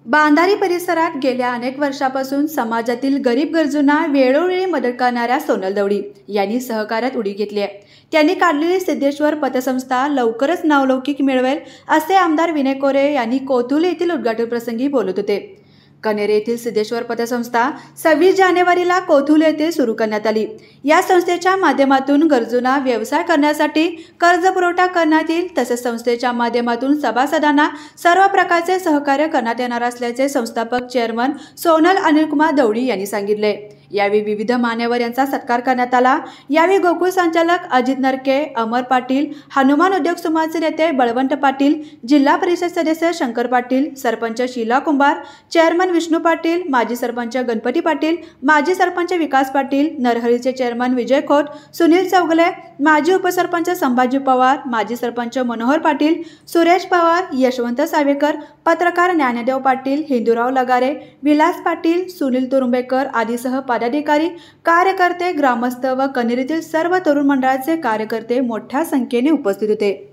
बांधारी परिसरात गेल्या अनेक वर्षापासून समाजातील गरीब गरजूंना वेळोवेळी मदत करणाऱ्या सोनल दवडी यांनी सहकार्यात उडी घेतली आहे। त्यांनी काढलेली सिद्धेश्वर पतसंस्था लवकरच नावलौकिक मिळवेल असे आमदार विनय कोरे यांनी कोथुले येथील उद्घाटन प्रसंगी बोलत होते। कनेरे येथील सिद्धेश्वर पतसंस्था 26 जानेवारीला कोथुले येथे सुरू करण्यात आली। या संस्थेच्या माध्यमातून गरजूंना व्यवसाय करण्यासाठी कर्ज पुरवठा करण्यात येईल, तसेच संस्थेच्या माध्यमातून सभासदांना सर्व प्रकारचे सहकार्य करण्यात येणार असल्याचे संस्थापक चेअरमन सोनल अनिलकुमार दवडी यांनी सांगितले। यावेळी विविध मान्यवर यांचा सत्कार करण्यात आला। यावेळी गोकुळ संचालक अजित नरके, अमर पाटील, हनुमान उद्योग समूहाचे नेते बळवंत पाटील, जिल्हा परिषद सदस्य शंकर पाटील, सरपंच शीला कुंभार, चेअरमन विष्णू पाटील, माजी सरपंच गणपती पाटील, माजी सरपंच विकास पाटील, नरहरीचे चेअरमन विजय खोत, सुनील चौगले, माजी उपसरपंच संभाजी पवार, माजी सरपंच मनोहर पाटील, सुरेश पवार, यशवंत सावेकर, पत्रकार ज्ञानदेव पाटील, हिंदूराव लगारे, विलास पाटील, सुनील तुरुंबेकर आदीसह पदाधिकारी, कार्यकर्ते, ग्रामस्थ व कनेरीतील सर्व तरुण मंडळाचे कार्यकर्ते मोठ्या संख्येने उपस्थित होते।